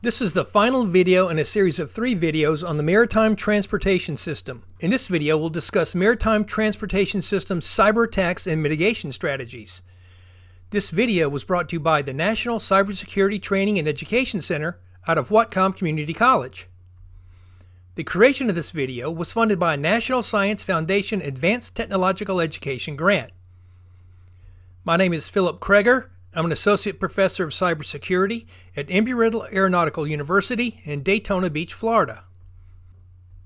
This is the final video in a series of 3 videos on the Maritime Transportation System. In this video, we'll discuss Maritime Transportation System cyber attacks and mitigation strategies. This video was brought to you by the National Cybersecurity Training and Education Center out of Whatcom Community College. The creation of this video was funded by a National Science Foundation Advanced Technological Education grant. My name is Philip Kreger. I'm an Associate Professor of Cybersecurity at Embry-Riddle Aeronautical University in Daytona Beach, Florida.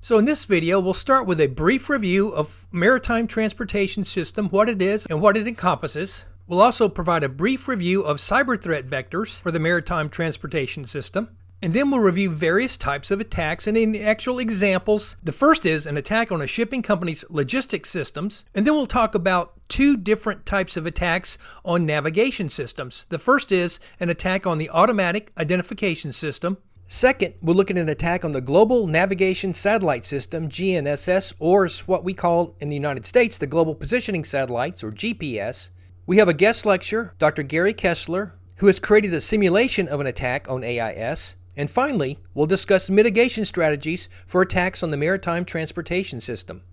So in this video, we'll start with a brief review of Maritime Transportation System, what it is and what it encompasses. We'll also provide a brief review of cyber threat vectors for the Maritime Transportation System. And then we'll review various types of attacks and in actual examples. The first is an attack on a shipping company's logistics systems. And then we'll talk about 2 different types of attacks on navigation systems. The first is an attack on the automatic identification system. Second, we'll look at an attack on the Global Navigation Satellite System, GNSS, or what we call in the United States, the Global Positioning Satellites, or GPS. We have a guest lecturer, Dr. Gary Kessler, who has created a simulation of an attack on AIS. And finally, we'll discuss mitigation strategies for attacks on the Maritime Transportation System.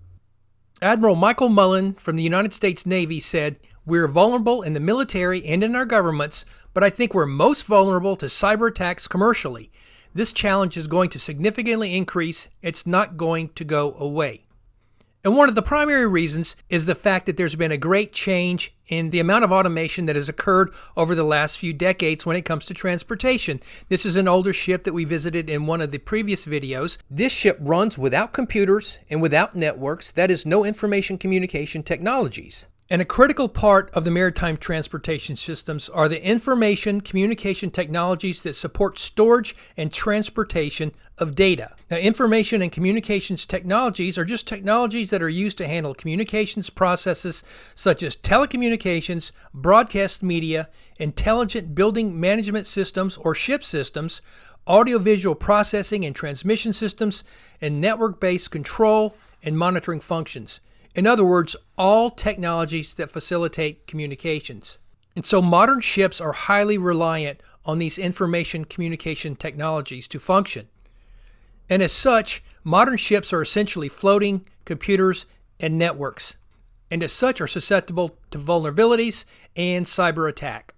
Admiral Michael Mullen from the United States Navy said, "We're vulnerable in the military and in our governments, but I think we're most vulnerable to cyber attacks commercially. This challenge is going to significantly increase. It's not going to go away." And one of the primary reasons is the fact that there's been a great change in the amount of automation that has occurred over the last few decades when it comes to transportation. This is an older ship that we visited in one of the previous videos. This ship runs without computers and without networks, that is, no information communication technologies. And a critical part of the maritime transportation systems are the information communication technologies that support storage and transportation of data. Now, information and communications technologies are just technologies that are used to handle communications processes such as telecommunications, broadcast media, intelligent building management systems or ship systems, audiovisual processing and transmission systems, and network-based control and monitoring functions. In other words, all technologies that facilitate communications. And so modern ships are highly reliant on these information communication technologies to function. And as such, modern ships are essentially floating computers and networks, and as such are susceptible to vulnerabilities and cyber attack.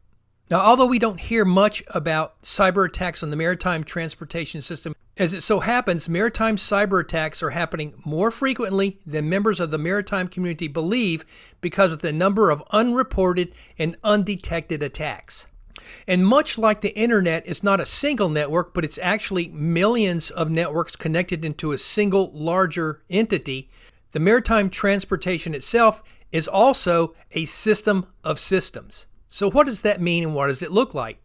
Now, although we don't hear much about cyber attacks on the maritime transportation system, as it so happens, maritime cyber attacks are happening more frequently than members of the maritime community believe because of the number of unreported and undetected attacks. And much like the internet is not a single network, but it's actually millions of networks connected into a single larger entity, the maritime transportation itself is also a system of systems. So what does that mean and what does it look like?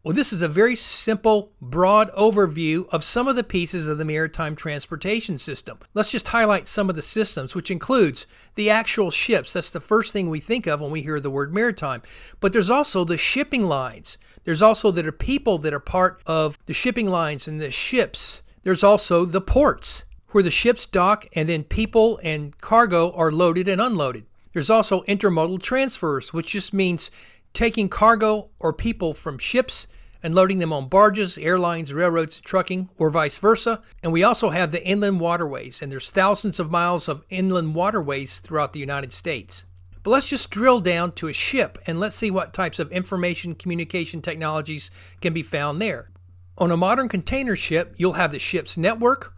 Well, this is a very simple, broad overview of some of the pieces of the maritime transportation system. Let's just highlight some of the systems, which includes the actual ships. That's the first thing we think of when we hear the word maritime. But there's also the shipping lines. There's also the people that are part of the shipping lines and the ships. There's also the ports, where the ships dock and then people and cargo are loaded and unloaded. There's also intermodal transfers, which just means taking cargo or people from ships and loading them on barges, airlines, railroads, trucking, or vice versa. And we also have the inland waterways, and there's thousands of miles of inland waterways throughout the United States. But let's just drill down to a ship and let's see what types of information communication technologies can be found there. On a modern container ship, you'll have the ship's network.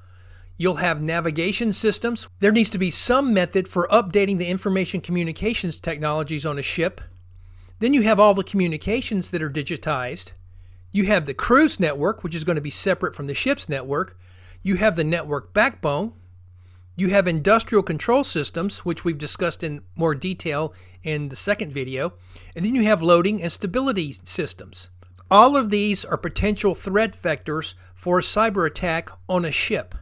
You'll have navigation systems. There needs to be some method for updating the information communications technologies on a ship. Then you have all the communications that are digitized. You have the cruise network, which is going to be separate from the ship's network. You have the network backbone. You have industrial control systems, which we've discussed in more detail in the second video. And then you have loading and stability systems. All of these are potential threat vectors for a cyber attack on a ship.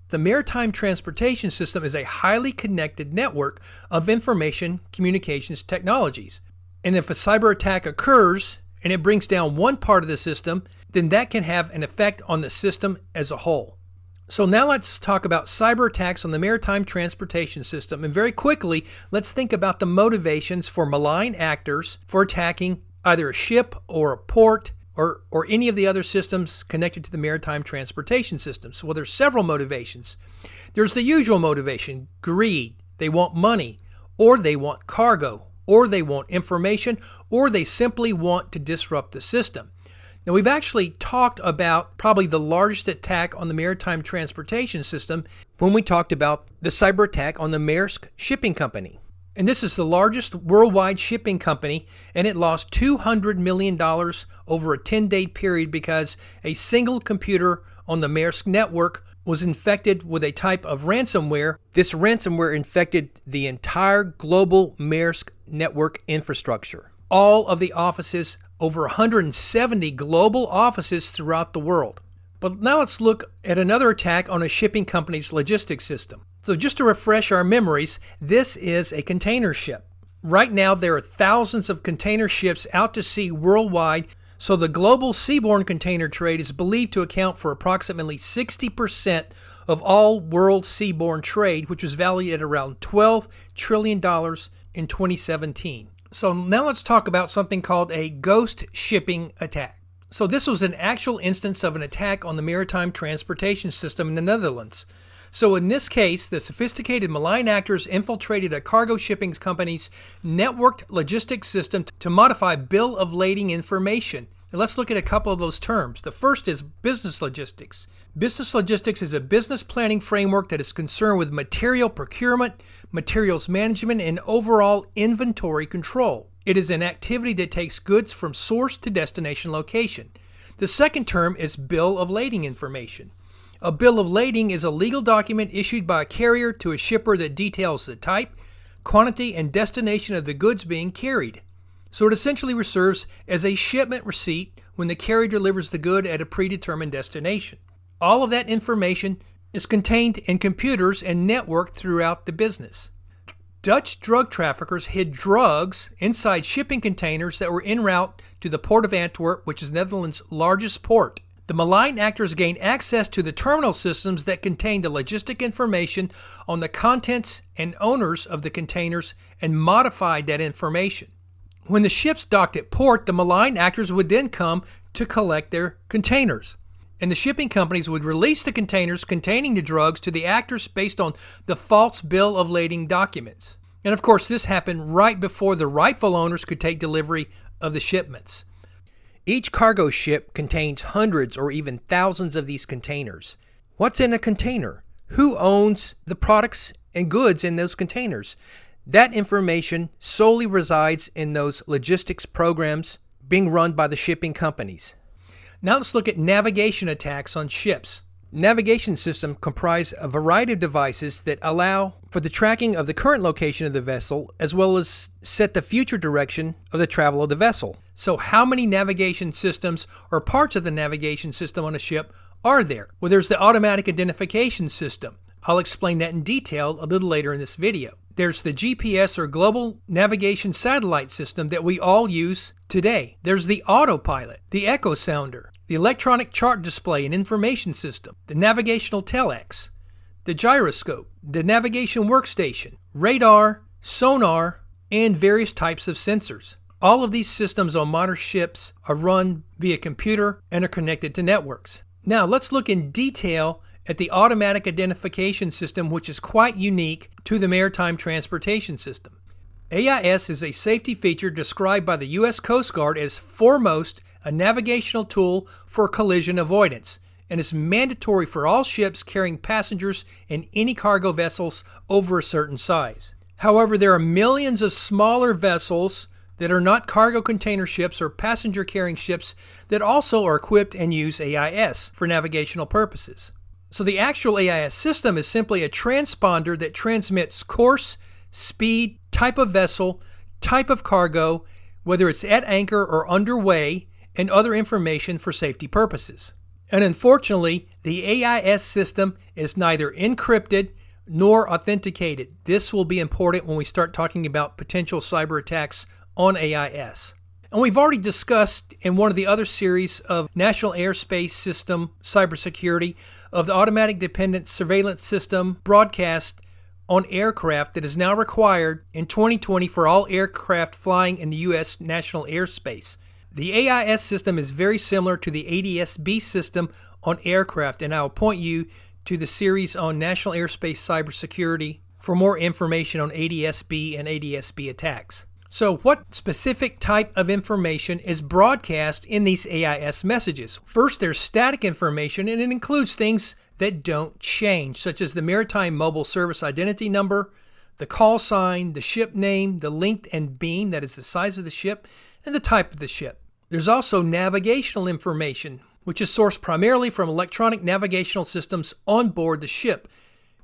The maritime transportation system is a highly connected network of information communications technologies. And if a cyber attack occurs and it brings down one part of the system, then that can have an effect on the system as a whole. So now let's talk about cyber attacks on the maritime transportation system. And very quickly, let's think about the motivations for malign actors for attacking either a ship or a port or any of the other systems connected to the maritime transportation systems? Well, there's several motivations. There's the usual motivation, greed. They want money, or they want cargo, or they want information, or they simply want to disrupt the system. Now, we've actually talked about probably the largest attack on the maritime transportation system when we talked about the cyber attack on the Maersk shipping company. And this is the largest worldwide shipping company, and it lost $200 million over a 10-day period because a single computer on the Maersk network was infected with a type of ransomware. This ransomware infected the entire global Maersk network infrastructure. All of the offices, over 170 global offices throughout the world. But now let's look at another attack on a shipping company's logistics system. So just to refresh our memories, this is a container ship. Right now there are thousands of container ships out to sea worldwide, so the global seaborne container trade is believed to account for approximately 60% of all world seaborne trade, which was valued at around $12 trillion in 2017. So now let's talk about something called a ghost shipping attack. So this was an actual instance of an attack on the maritime transportation system in the Netherlands. So in this case, the sophisticated malign actors infiltrated a cargo shipping company's networked logistics system to modify bill of lading information. And let's look at a couple of those terms. The first is business logistics. Business logistics is a business planning framework that is concerned with material procurement, materials management, and overall inventory control. It is an activity that takes goods from source to destination location. The second term is bill of lading information. A bill of lading is a legal document issued by a carrier to a shipper that details the type, quantity, and destination of the goods being carried. So it essentially serves as a shipment receipt when the carrier delivers the good at a predetermined destination. All of that information is contained in computers and networked throughout the business. Dutch drug traffickers hid drugs inside shipping containers that were en route to the port of Antwerp, which is Netherlands' largest port. The malign actors gained access to the terminal systems that contained the logistic information on the contents and owners of the containers and modified that information. When the ships docked at port, the malign actors would then come to collect their containers. And the shipping companies would release the containers containing the drugs to the actors based on the false bill of lading documents. And of course, this happened right before the rightful owners could take delivery of the shipments. Each cargo ship contains hundreds or even thousands of these containers. What's in a container? Who owns the products and goods in those containers? That information solely resides in those logistics programs being run by the shipping companies. Now let's look at navigation attacks on ships. Navigation systems comprise a variety of devices that allow for the tracking of the current location of the vessel as well as set the future direction of the travel of the vessel. So how many navigation systems or parts of the navigation system on a ship are there? Well, there's the automatic identification system. I'll explain that in detail a little later in this video. There's the GPS or global navigation satellite system that we all use today. There's the autopilot, the echo sounder, the electronic chart display and information system, the navigational telex, the gyroscope, the navigation workstation, radar, sonar, and various types of sensors. All of these systems on modern ships are run via computer and are connected to networks. Now let's look in detail at the automatic identification system, which is quite unique to the maritime transportation system. AIS is a safety feature described by the U.S. Coast Guard as foremost a navigational tool for collision avoidance and is mandatory for all ships carrying passengers and any cargo vessels over a certain size. However, there are millions of smaller vessels that are not cargo container ships or passenger carrying ships that also are equipped and use AIS for navigational purposes. So the actual AIS system is simply a transponder that transmits course, speed, type of vessel, type of cargo, whether it's at anchor or underway, and other information for safety purposes. And unfortunately, the AIS system is neither encrypted nor authenticated. This will be important when we start talking about potential cyber attacks on AIS. And we've already discussed in one of the other series of National Airspace System cybersecurity of the automatic dependent surveillance system broadcast on aircraft that is now required in 2020 for all aircraft flying in the U.S. national airspace. The AIS system is very similar to the ADS-B system on aircraft, and I will point you to the series on National Airspace Cybersecurity for more information on ADS-B and ADS-B attacks. So what specific type of information is broadcast in these AIS messages? First, there's static information, and it includes things that don't change, such as the Maritime Mobile Service Identity Number, the call sign, the ship name, the length and beam, that is the size of the ship, and the type of the ship. There's also navigational information, which is sourced primarily from electronic navigational systems on board the ship.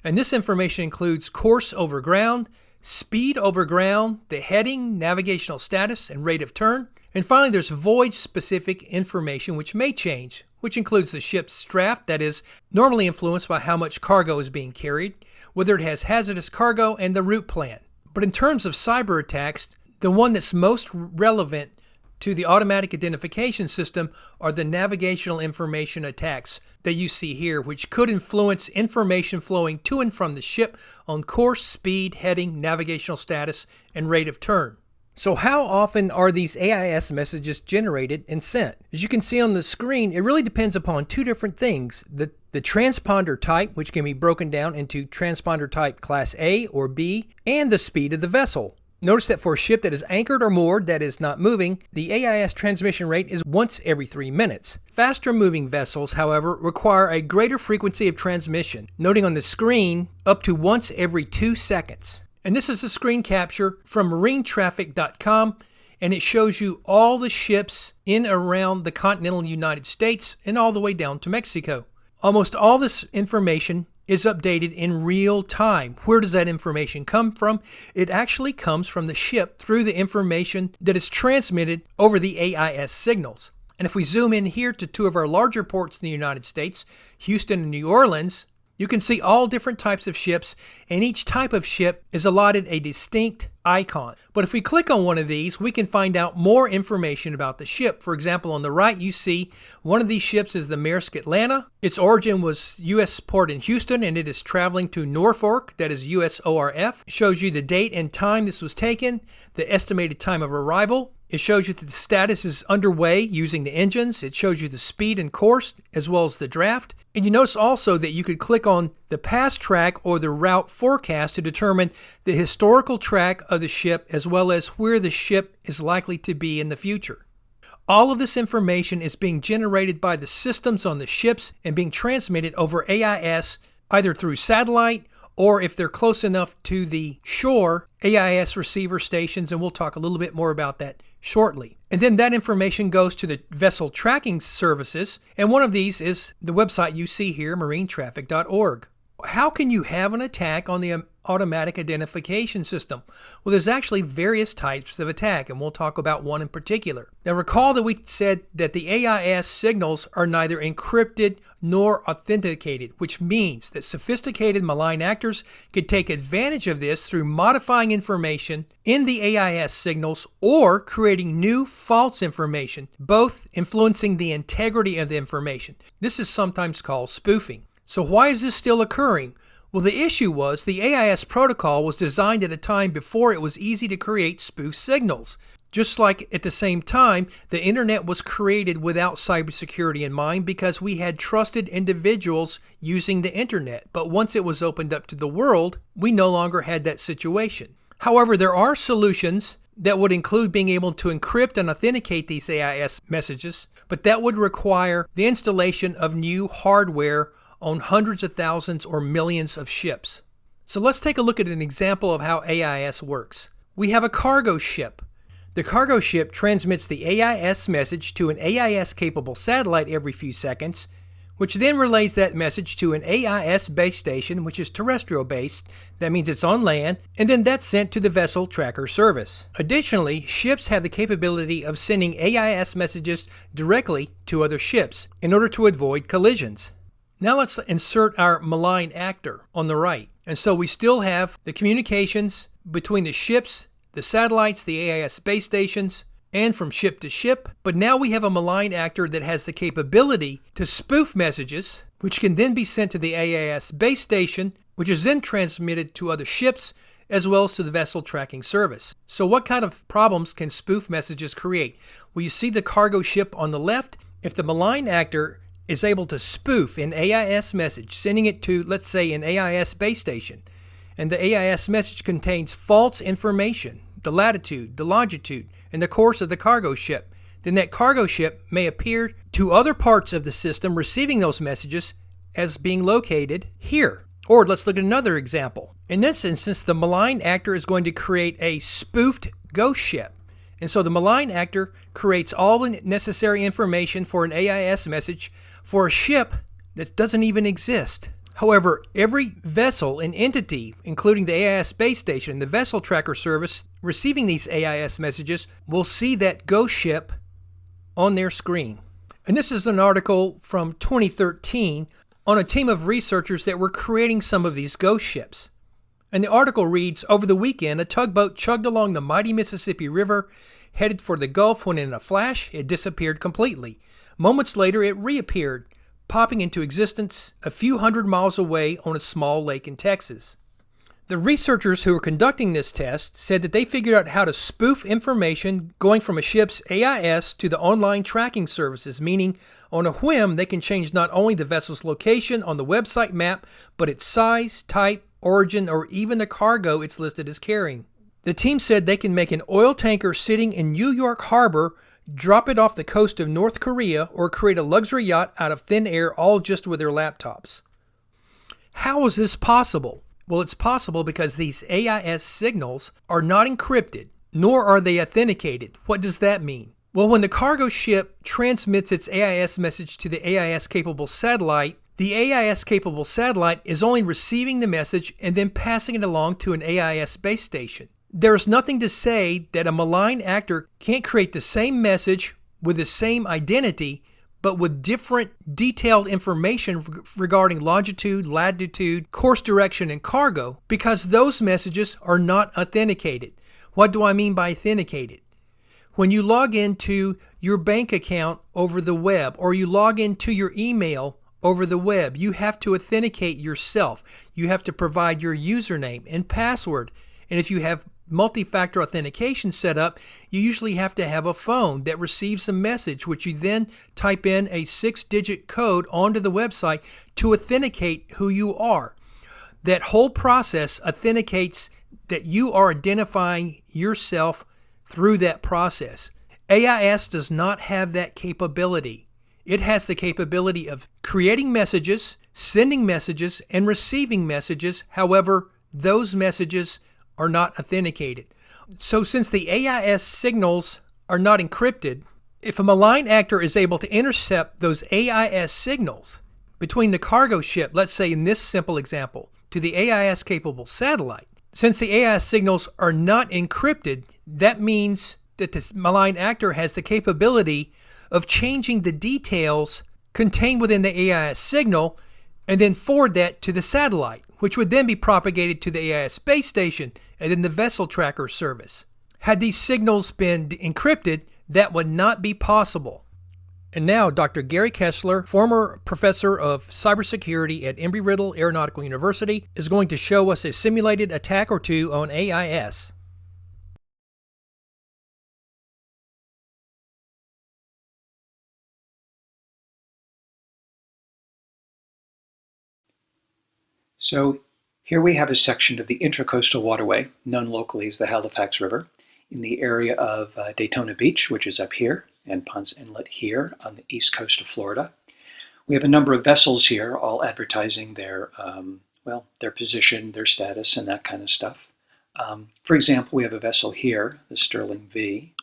And this information includes course over ground, speed over ground, the heading, navigational status, and rate of turn. And finally, there's voyage-specific information which may change, which includes the ship's draft, that is normally influenced by how much cargo is being carried, whether it has hazardous cargo, and the route plan. But in terms of cyber attacks, the one that's most relevant to the automatic identification system are the navigational information attacks that you see here, which could influence information flowing to and from the ship on course, speed, heading, navigational status, and rate of turn. So how often are these AIS messages generated and sent? As you can see on the screen, it really depends upon two different things. The transponder type, which can be broken down into transponder type class A or B, and the speed of the vessel. Notice that for a ship that is anchored or moored that is not moving, the AIS transmission rate is once every 3 minutes. Faster moving vessels, however, require a greater frequency of transmission, noting on the screen up to once every 2 seconds. And this is a screen capture from marinetraffic.com, and it shows you all the ships in and around the continental United States and all the way down to Mexico. Almost all this information is updated in real time. Where does that information come from? It actually comes from the ship through the information that is transmitted over the AIS signals. And if we zoom in here to two of our larger ports in the United States, Houston and New Orleans, you can see all different types of ships, and each type of ship is allotted a distinct icon. But if we click on one of these, we can find out more information about the ship. For example, on the right, you see one of these ships is the Maersk Atlanta. Its origin was U.S. port in Houston, and it is traveling to Norfolk, that is U.S. ORF. It shows you the date and time this was taken, the estimated time of arrival. It shows you that the status is underway using the engines. It shows you the speed and course as well as the draft. And you notice also that you could click on the past track or the route forecast to determine the historical track of the ship as well as where the ship is likely to be in the future. All of this information is being generated by the systems on the ships and being transmitted over AIS either through satellite or if they're close enough to the shore, AIS receiver stations, and we'll talk a little bit more about that shortly. And then that information goes to the vessel tracking services, and one of these is the website you see here, marinetraffic.org. How can you have an attack on the automatic identification system? Well, there's actually various types of attack, and we'll talk about one in particular. Now, recall that we said that the AIS signals are neither encrypted nor authenticated, which means that sophisticated malign actors could take advantage of this through modifying information in the AIS signals or creating new false information, both influencing the integrity of the information. This is sometimes called spoofing. So why is this still occurring? Well, the issue was the AIS protocol was designed at a time before it was easy to create spoof signals. Just like at the same time, the internet was created without cybersecurity in mind because we had trusted individuals using the internet. But once it was opened up to the world, we no longer had that situation. However, there are solutions that would include being able to encrypt and authenticate these AIS messages, but that would require the installation of new hardware on hundreds of thousands or millions of ships. So let's take a look at an example of how AIS works. We have a cargo ship. The cargo ship transmits the AIS message to an AIS-capable satellite every few seconds, which then relays that message to an AIS base station, which is terrestrial-based. That means it's on land, and then that's sent to the vessel tracker service. Additionally, ships have the capability of sending AIS messages directly to other ships in order to avoid collisions. Now let's insert our malign actor on the right. And so we still have the communications between the ships, the satellites, the AIS base stations, and from ship to ship. But now we have a malign actor that has the capability to spoof messages, which can then be sent to the AIS base station, which is then transmitted to other ships, as well as to the vessel tracking service. So what kind of problems can spoof messages create? Well, you see the cargo ship on the left. If the malign actor is able to spoof an AIS message, sending it to, let's say, an AIS base station, and the AIS message contains false information, the latitude, the longitude, and the course of the cargo ship, then that cargo ship may appear to other parts of the system receiving those messages as being located here. Or let's look at another example. In this instance, the malign actor is going to create a spoofed ghost ship. And so the malign actor creates all the necessary information for an AIS message for a ship that doesn't even exist. However, every vessel and entity, including the AIS base station and the vessel tracker service receiving these AIS messages, will see that ghost ship on their screen. And this is an article from 2013 on a team of researchers that were creating some of these ghost ships. And the article reads, over the weekend, a tugboat chugged along the mighty Mississippi River, headed for the Gulf, when in a flash, it disappeared completely. Moments later, it reappeared, popping into existence a few hundred miles away on a small lake in Texas. The researchers who were conducting this test said that they figured out how to spoof information going from a ship's AIS to the online tracking services, meaning on a whim they can change not only the vessel's location on the website map, but its size, type, origin, or even the cargo it's listed as carrying. The team said they can make an oil tanker sitting in New York Harbor drop it off the coast of North Korea, or create a luxury yacht out of thin air, all just with their laptops. How is this possible? Well, it's possible because these AIS signals are not encrypted, nor are they authenticated. What does that mean? Well, when the cargo ship transmits its AIS message to the AIS-capable satellite, the AIS-capable satellite is only receiving the message and then passing it along to an AIS base station. There's nothing to say that a malign actor can't create the same message with the same identity, but with different detailed information regarding longitude, latitude, course direction, and cargo, because those messages are not authenticated. What do I mean by authenticated? When you log into your bank account over the web, or you log into your email over the web, you have to authenticate yourself. You have to provide your username and password. And if you have multi-factor authentication set up, you usually have to have a phone that receives a message, which you then type in a 6-digit code onto the website to authenticate who you are. That whole process authenticates that you are identifying yourself through that process. AIS does not have that capability. It has the capability of creating messages, sending messages, and receiving messages. However, those messages are not authenticated. So since the AIS signals are not encrypted, if a malign actor is able to intercept those AIS signals between the cargo ship, let's say in this simple example, to the AIS-capable satellite, since the AIS signals are not encrypted, that means that this malign actor has the capability of changing the details contained within the AIS signal and then forward that to the satellite, which would then be propagated to the AIS base station and then the vessel tracker service. Had these signals been encrypted, that would not be possible. And now Dr. Gary Kessler, former professor of cybersecurity at Embry-Riddle Aeronautical University, is going to show us a simulated attack or two on AIS. So here we have a section of the Intracoastal Waterway, known locally as the Halifax River, in the area of Daytona Beach, which is up here, and Ponce Inlet here on the east coast of Florida. We have a number of vessels here, all advertising their position, their status, and that kind of stuff. For example, we have a vessel here, the Sterling V.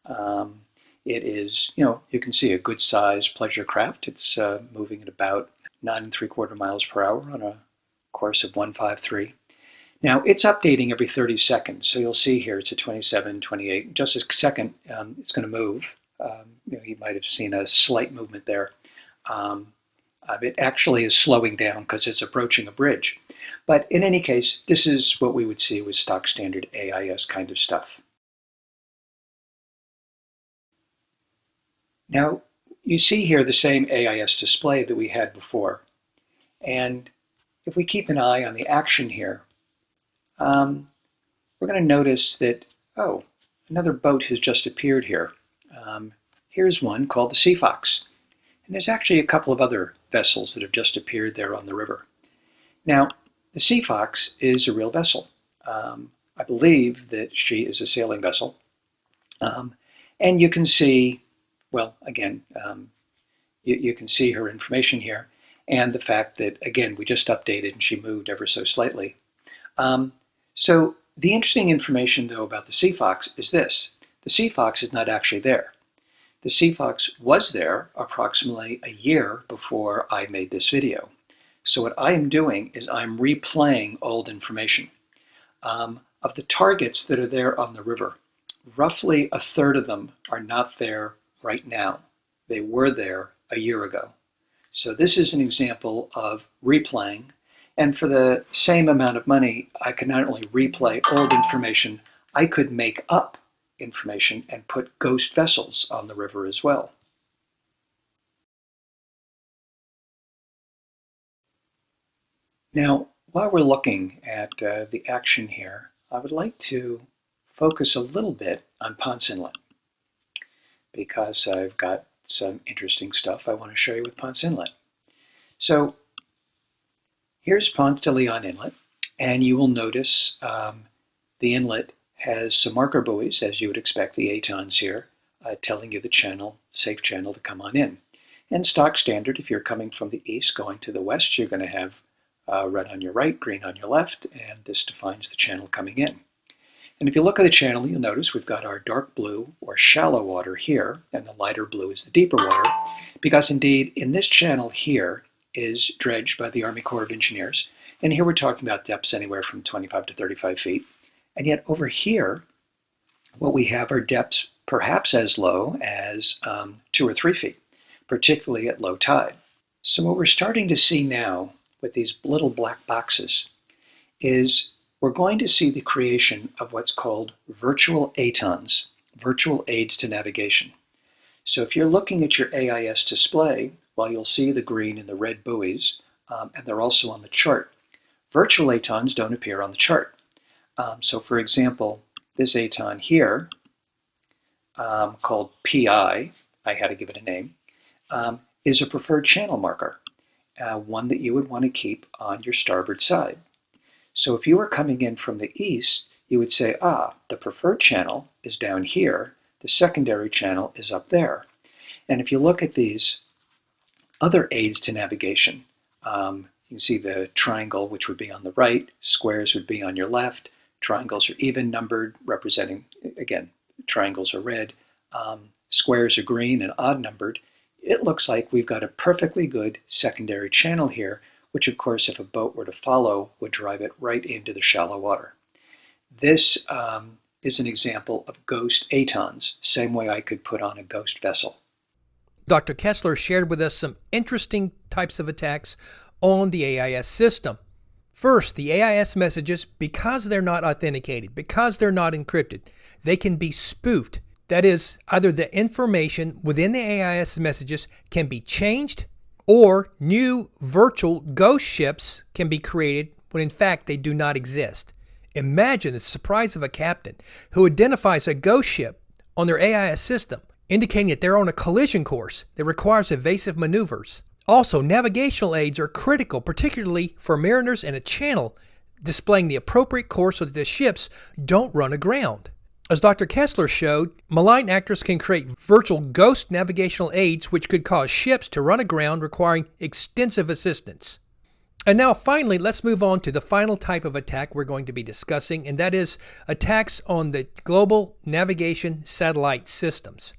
It is, you can see a good-sized pleasure craft. It's moving at about 9 3/4 miles per hour on a course of 153. Now, it's updating every 30 seconds. So you'll see here it's at 27, 28. Just a second, it's going to move. You might have seen a slight movement there. It actually is slowing down because it's approaching a bridge. But in any case, this is what we would see with stock standard AIS kind of stuff. Now, you see here the same AIS display that we had before. And if we keep an eye on the action here, we're going to notice that, oh, another boat has just appeared here. Here's one called the Sea Fox. And there's actually a couple of other vessels that have just appeared there on the river. Now, the Sea Fox is a real vessel. I believe that she is a sailing vessel. And you can see, well, again, you can see her information here, and the fact that, again, we just updated and she moved ever so slightly. So the interesting information, though, about the Sea Fox is this. The Sea Fox is not actually there. The Sea Fox was there approximately a year before I made this video. So what I am doing is I'm replaying old information. Of the targets that are there on the river, roughly a third of them are not there right now. They were there a year ago. So this is an example of replaying. And for the same amount of money, I could not only replay old information, I could make up information and put ghost vessels on the river as well. Now, while we're looking at the action here, I would like to focus a little bit on Ponce Inlet because I've got some interesting stuff I want to show you with Ponce Inlet. So here's Ponce de Leon Inlet, and you will notice the inlet has some marker buoys, as you would expect, the ATONs here, telling you the channel, safe channel to come on in. And stock standard, if you're coming from the east going to the west, you're going to have red on your right, green on your left, and this defines the channel coming in. And if you look at the channel, you'll notice we've got our dark blue or shallow water here, and the lighter blue is the deeper water, because indeed in this channel here is dredged by the Army Corps of Engineers. And here we're talking about depths anywhere from 25 to 35 feet. And yet over here, what we have are depths perhaps as low as 2 or 3 feet, particularly at low tide. So what we're starting to see now with these little black boxes is we're going to see the creation of what's called virtual ATONs, virtual aids to navigation. So if you're looking at your AIS display, well, you'll see the green and the red buoys, and they're also on the chart. Virtual ATONs don't appear on the chart. So for example, this ATON here, called PI, I had to give it a name, is a preferred channel marker, one that you would want to keep on your starboard side. So if you were coming in from the east, you would say, the preferred channel is down here, the secondary channel is up there. And if you look at these other aids to navigation, you can see the triangle, which would be on the right, squares would be on your left, triangles are even numbered, representing, again, triangles are red, squares are green and odd numbered. It looks like we've got a perfectly good secondary channel here, which of course, if a boat were to follow, would drive it right into the shallow water. This is an example of ghost ATONs, same way I could put on a ghost vessel. Dr. Kessler shared with us some interesting types of attacks on the AIS system. First, the AIS messages, because they're not authenticated, because they're not encrypted, they can be spoofed. That is, either the information within the AIS messages can be changed, or new virtual ghost ships can be created when in fact they do not exist. Imagine the surprise of a captain who identifies a ghost ship on their AIS system, indicating that they're on a collision course that requires evasive maneuvers. Also, navigational aids are critical, particularly for mariners in a channel, displaying the appropriate course so that the ships don't run aground. As Dr. Kessler showed, malign actors can create virtual ghost navigational aids which could cause ships to run aground, requiring extensive assistance. And now finally, let's move on to the final type of attack we're going to be discussing, and that is attacks on the global navigation satellite systems.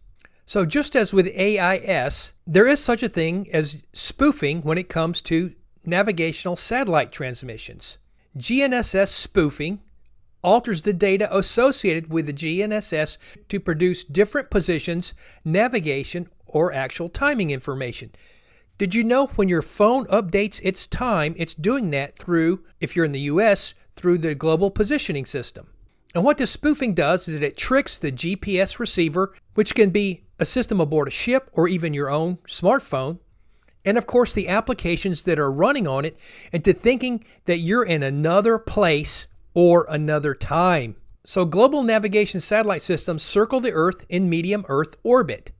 So just as with AIS, there is such a thing as spoofing when it comes to navigational satellite transmissions. GNSS spoofing alters the data associated with the GNSS to produce different positions, navigation, or actual timing information. Did you know when your phone updates its time, it's doing that through, if you're in the US, through the global positioning system? And what this spoofing does is that it tricks the GPS receiver, which can be a system aboard a ship or even your own smartphone, and of course the applications that are running on it, into thinking that you're in another place or another time. So global navigation satellite systems circle the Earth in medium Earth orbit.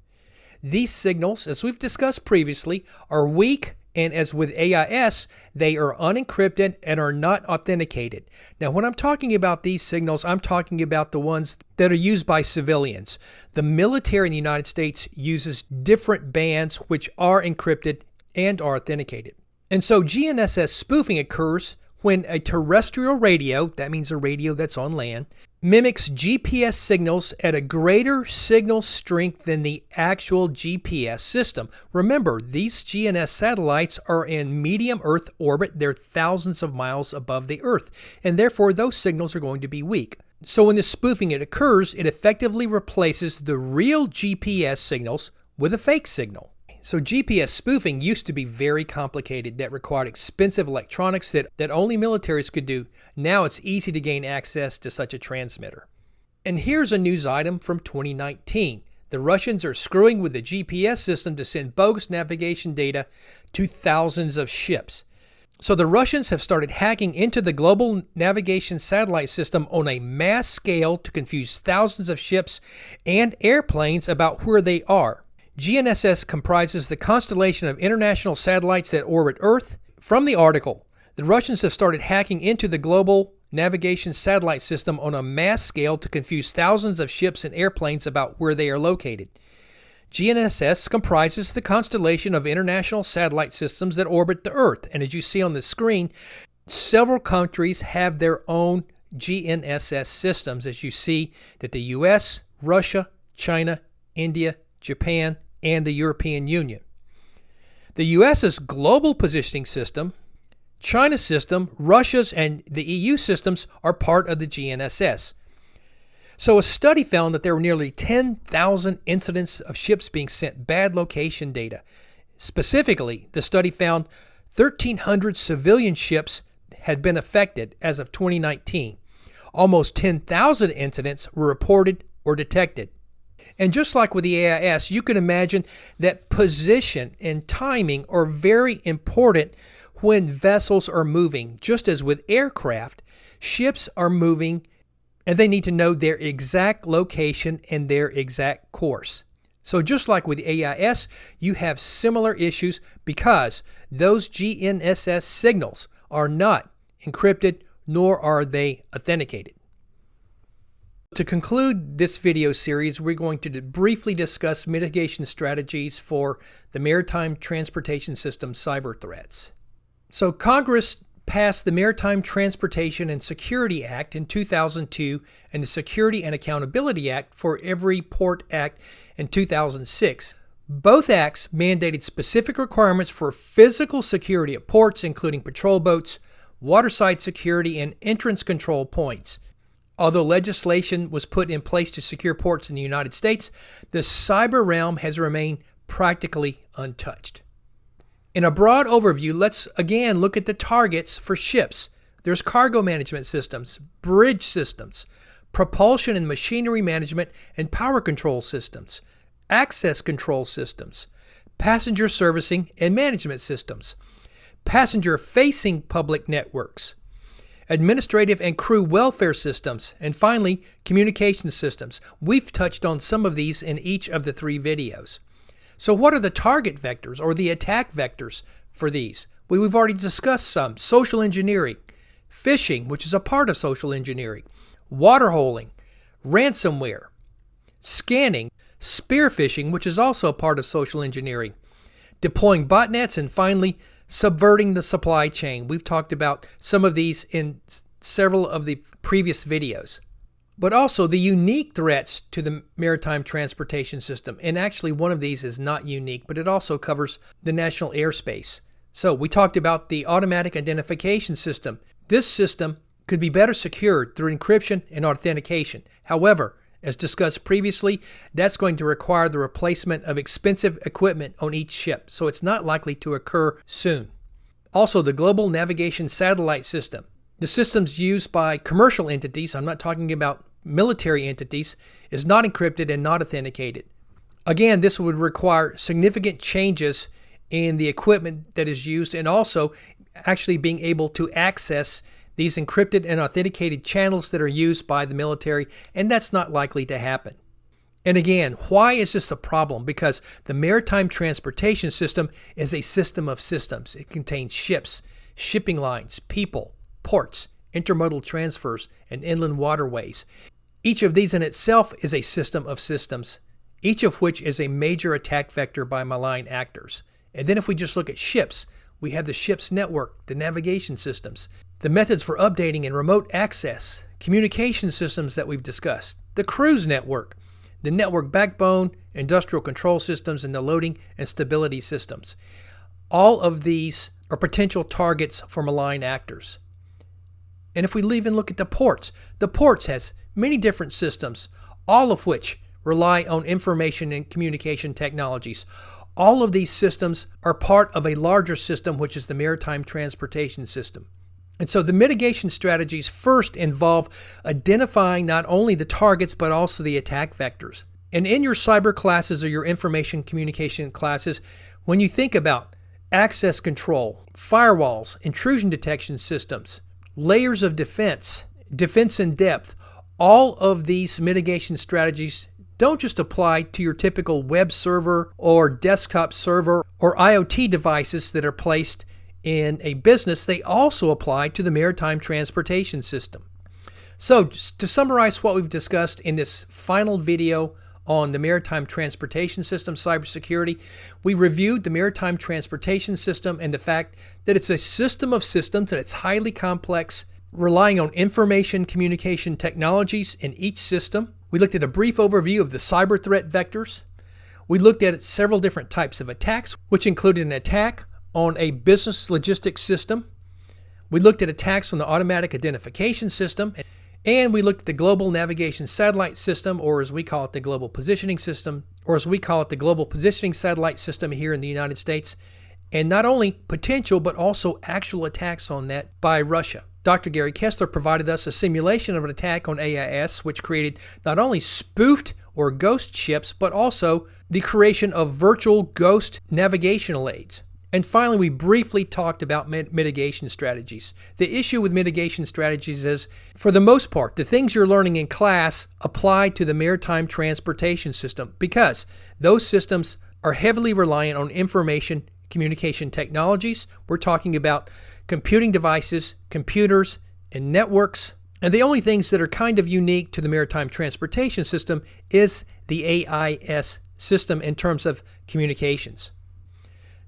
These signals, as we've discussed previously, are weak, and as with AIS, they are unencrypted and are not authenticated. Now, when I'm talking about these signals, I'm talking about the ones that are used by civilians. The military in the United States uses different bands which are encrypted and are authenticated. And so GNSS spoofing occurs when a terrestrial radio, that means a radio that's on land, mimics GPS signals at a greater signal strength than the actual GPS system. Remember, these GNSS satellites are in medium Earth orbit. They're thousands of miles above the Earth, and therefore those signals are going to be weak. So when this spoofing occurs, it effectively replaces the real GPS signals with a fake signal. So GPS spoofing used to be very complicated, that required expensive electronics that only militaries could do. Now it's easy to gain access to such a transmitter. And here's a news item from 2019. The Russians are screwing with the GPS system to send bogus navigation data to thousands of ships. So the Russians have started hacking into the global navigation satellite system on a mass scale to confuse thousands of ships and airplanes about where they are. GNSS comprises the constellation of international satellites that orbit Earth. From the article, the Russians have started hacking into the global navigation satellite system on a mass scale to confuse thousands of ships and airplanes about where they are located. GNSS comprises the constellation of international satellite systems that orbit the Earth. And as you see on the screen, several countries have their own GNSS systems, as you see that the US, Russia, China, India, Japan, and the European Union. The US's global positioning system, China's system, Russia's, and the EU systems are part of the GNSS. So a study found that there were nearly 10,000 incidents of ships being sent bad location data. Specifically, the study found 1,300 civilian ships had been affected as of 2019. Almost 10,000 incidents were reported or detected. And just like with the AIS, you can imagine that position and timing are very important when vessels are moving. Just as with aircraft, ships are moving and they need to know their exact location and their exact course. So just like with the AIS, you have similar issues because those GNSS signals are not encrypted nor are they authenticated. To conclude this video series, we're going to briefly discuss mitigation strategies for the maritime transportation system cyber threats. So Congress passed the Maritime Transportation and Security Act in 2002 and the Security and Accountability Act for Every Port Act in 2006. Both acts mandated specific requirements for physical security at ports, including patrol boats, waterside security, and entrance control points. Although legislation was put in place to secure ports in the United States, the cyber realm has remained practically untouched. In a broad overview, let's again look at the targets for ships. There's cargo management systems, bridge systems, propulsion and machinery management and power control systems, access control systems, passenger servicing and management systems, passenger-facing public networks, administrative and crew welfare systems, and finally, communication systems. We've touched on some of these in each of the 3 videos. So what are the target vectors or the attack vectors for these? We've already discussed some. Social engineering, phishing, which is a part of social engineering, waterholing, ransomware, scanning, spear phishing, which is also a part of social engineering, deploying botnets, and finally, subverting the supply chain. We've talked about some of these in several of the previous videos. But also the unique threats to the maritime transportation system. And actually one of these is not unique, but it also covers the national airspace. So we talked about the automatic identification system. This system could be better secured through encryption and authentication. However, as discussed previously, that's going to require the replacement of expensive equipment on each ship, so it's not likely to occur soon. Also, the global navigation satellite system. The systems used by commercial entities, I'm not talking about military entities, is not encrypted and not authenticated. Again, this would require significant changes in the equipment that is used and also actually being able to access these encrypted and authenticated channels that are used by the military, and that's not likely to happen. And again, why is this a problem? Because the maritime transportation system is a system of systems. It contains ships, shipping lines, people, ports, intermodal transfers, and inland waterways. Each of these in itself is a system of systems, each of which is a major attack vector by malign actors. And then if we just look at ships, we have the ship's network, the navigation systems, the methods for updating and remote access, communication systems that we've discussed, the cruise network, the network backbone, industrial control systems, and the loading and stability systems. All of these are potential targets for malign actors. And if we even look at the ports has many different systems, all of which rely on information and communication technologies. All of these systems are part of a larger system, which is the maritime transportation system. And so the mitigation strategies first involve identifying not only the targets, but also the attack vectors. And in your cyber classes or your information communication classes, when you think about access control, firewalls, intrusion detection systems, layers of defense, defense in depth, all of these mitigation strategies don't just apply to your typical web server or desktop server or IoT devices that are placed in a business. They also apply to the maritime transportation system. So just to summarize what we've discussed in this final video on the maritime transportation system cybersecurity, we reviewed the maritime transportation system and the fact that it's a system of systems, that it's highly complex, relying on information communication technologies in each system. We looked at a brief overview of the cyber threat vectors. We looked at several different types of attacks, which included an attack on a business logistics system. We looked at attacks on the automatic identification system, and we looked at the global navigation satellite system, or as we call it, the global positioning system, or as we call it, the global positioning satellite system here in the United States, and not only potential, but also actual attacks on that by Russia. Dr. Gary Kessler provided us a simulation of an attack on AIS, which created not only spoofed or ghost ships, but also the creation of virtual ghost navigational aids. And finally, we briefly talked about mitigation strategies. The issue with mitigation strategies is, for the most part, the things you're learning in class apply to the maritime transportation system because those systems are heavily reliant on information communication technologies. We're talking about computing devices, computers, and networks. And the only things that are kind of unique to the maritime transportation system is the AIS system in terms of communications.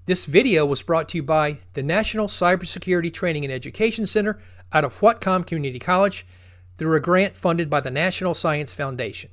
This video was brought to you by the National Cybersecurity Training and Education Center out of Whatcom Community College through a grant funded by the National Science Foundation.